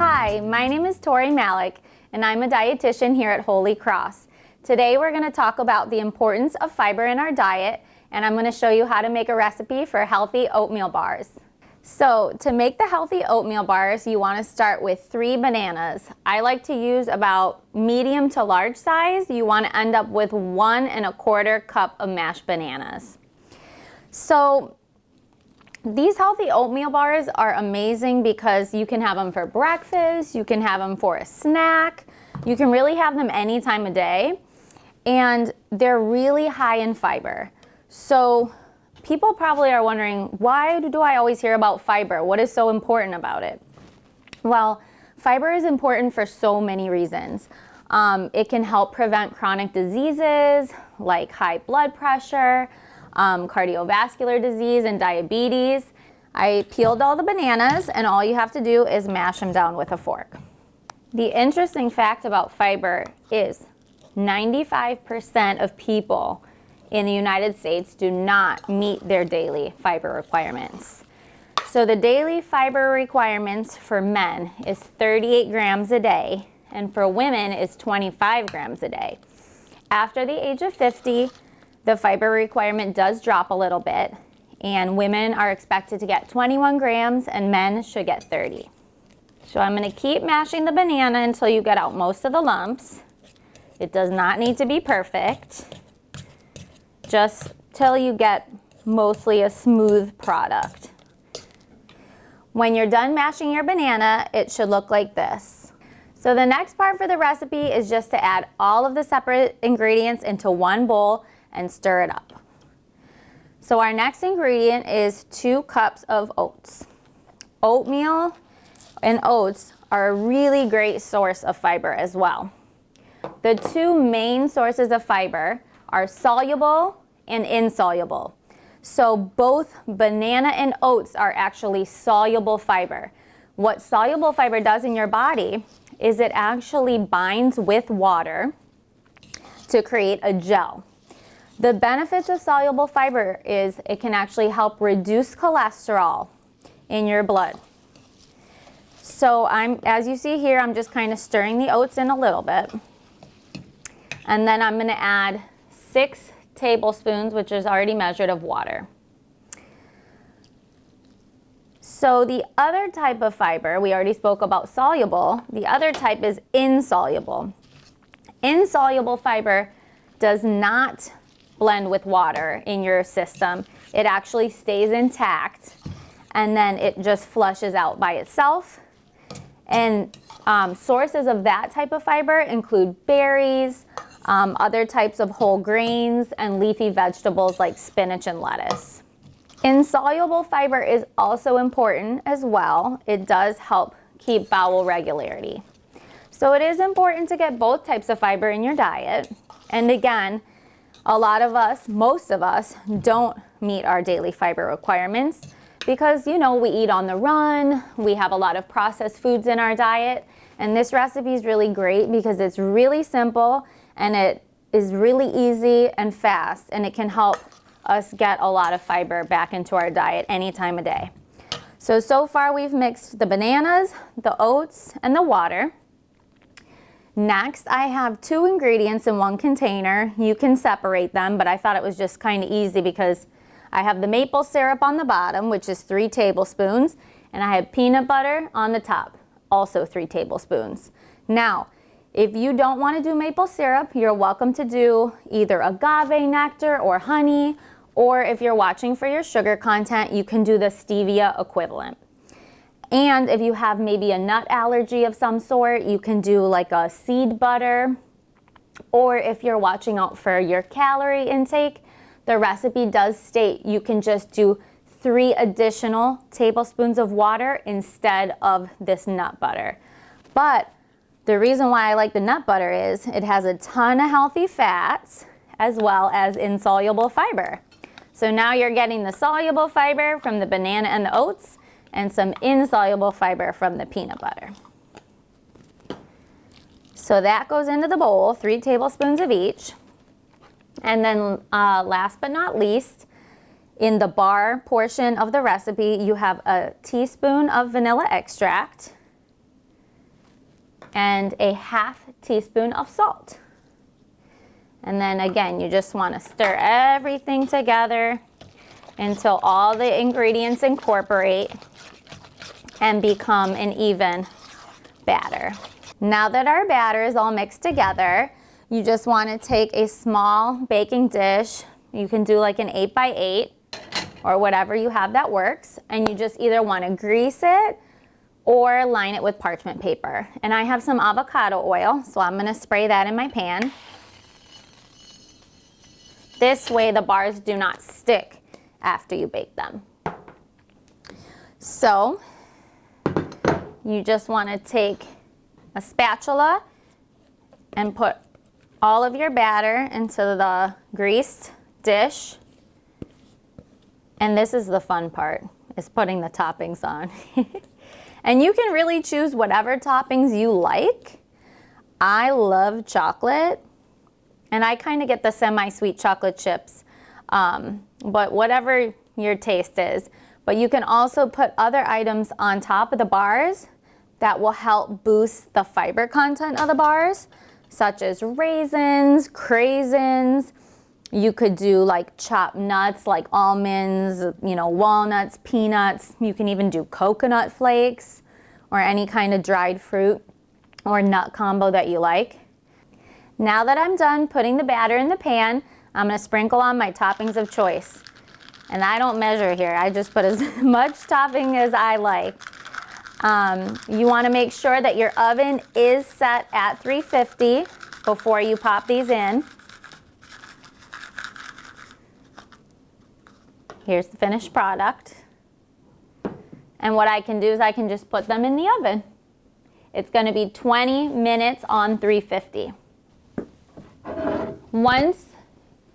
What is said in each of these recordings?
Hi, my name is Tori Malik, and I'm a dietitian here at Holy Cross. Today we're going to talk about the importance of fiber in our diet, and I'm going to show you how to make a recipe for healthy oatmeal bars. So to make the healthy oatmeal bars, you want to start with 3 bananas. I like to use about medium to large size. You want to end up with 1 1/4 cup of mashed bananas. So these healthy oatmeal bars are amazing because you can have them for breakfast, you can have them for a snack, you can really have them any time of day, and they're really high in fiber. So people probably are wondering, why do I always hear about fiber? What is so important about it? Well, fiber is important for so many reasons. It can help prevent chronic diseases like high blood pressure, cardiovascular disease, and diabetes. I peeled all the bananas, and all you have to do is mash them down with a fork. The interesting fact about fiber is 95% of people in the United States do not meet their daily fiber requirements. So the daily fiber requirements for men is 38 grams a day, and for women is 25 grams a day. After the age of 50, the fiber requirement does drop a little bit, and women are expected to get 21 grams and men should get 30. So I'm going to keep mashing the banana until you get out most of the lumps. It does not need to be perfect, just till you get mostly a smooth product. When you're done mashing your banana, it should look like this. So the next part for the recipe is just to add all of the separate ingredients into one bowl and stir it up. So our next ingredient is 2 cups of oats. Oatmeal and oats are a really great source of fiber as well. The 2 main sources of fiber are soluble and insoluble. So both banana and oats are actually soluble fiber. What soluble fiber does in your body is it actually binds with water to create a gel. The benefits of soluble fiber is it can actually help reduce cholesterol in your blood. So as you see here, I'm just kind of stirring the oats in a little bit. And then I'm going to add 6 tablespoons, which is already measured, of water. So the other type of fiber, we already spoke about soluble, the other type is insoluble. Insoluble fiber does not blend with water in your system. It actually stays intact, and then it just flushes out by itself. And sources of that type of fiber include berries, other types of whole grains, and leafy vegetables like spinach and lettuce. Insoluble fiber is also important as well. It does help keep bowel regularity. So it is important to get both types of fiber in your diet. And again, a lot of us, most of us, don't meet our daily fiber requirements because, you know, we eat on the run, we have a lot of processed foods in our diet, and this recipe is really great because it's really simple and it is really easy and fast, and it can help us get a lot of fiber back into our diet any time of day. So far we've mixed the bananas, the oats, and the water. Next, I have 2 ingredients in one container. You can separate them, but I thought it was just kind of easy because I have the maple syrup on the bottom, which is 3 tablespoons, and I have peanut butter on the top, also 3 tablespoons. Now, if you don't want to do maple syrup, you're welcome to do either agave nectar or honey, or if you're watching for your sugar content, you can do the stevia equivalent. And if you have maybe a nut allergy of some sort, you can do like a seed butter. Or if you're watching out for your calorie intake, the recipe does state you can just do 3 additional tablespoons of water instead of this nut butter. But the reason why I like the nut butter is it has a ton of healthy fats as well as insoluble fiber. So now you're getting the soluble fiber from the banana and the oats, and some insoluble fiber from the peanut butter. So that goes into the bowl, 3 tablespoons of each. And then last but not least, in the bar portion of the recipe, you have a teaspoon of vanilla extract, and a half teaspoon of salt. And then again, you just want to stir everything together until all the ingredients incorporate and become an even batter. Now that our batter is all mixed together, you just want to take a small baking dish. You can do like an 8x8 or whatever you have that works, and you just either want to grease it or line it with parchment paper. And I have some avocado oil, so I'm going to spray that in my pan. This way the bars do not stick after you bake them. So you just want to take a spatula and put all of your batter into the greased dish. And this is the fun part, is putting the toppings on. And you can really choose whatever toppings you like. I love chocolate, and I kind of get the semi-sweet chocolate chips, but whatever your taste is. But you can also put other items on top of the bars that will help boost the fiber content of the bars, such as raisins, craisins. You could do like chopped nuts like almonds, walnuts, peanuts. You can even do coconut flakes or any kind of dried fruit or nut combo that you like. Now that I'm done putting the batter in the pan, I'm going to sprinkle on my toppings of choice. And I don't measure here. I just put as much topping as I like. You want to make sure that your oven is set at 350 before you pop these in. Here's the finished product. And what I can do is I can just put them in the oven. It's going to be 20 minutes on 350. Once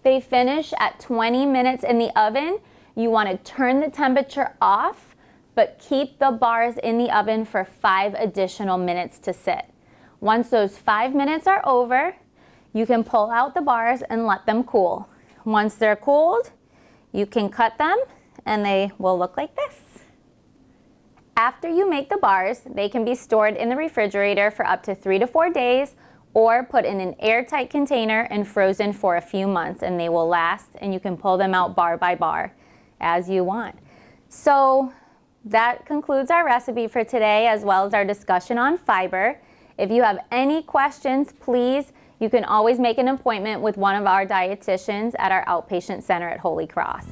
they finish at 20 minutes in the oven, you want to turn the temperature off, but keep the bars in the oven for 5 additional minutes to sit. Once those 5 minutes are over, you can pull out the bars and let them cool. Once they're cooled, you can cut them and they will look like this. After you make the bars, they can be stored in the refrigerator for up to 3 to 4 days or put in an airtight container and frozen for a few months, and they will last, and you can pull them out bar by bar as you want. So that concludes our recipe for today, as well as our discussion on fiber. If you have any questions, please, you can always make an appointment with one of our dietitians at our outpatient center at Holy Cross.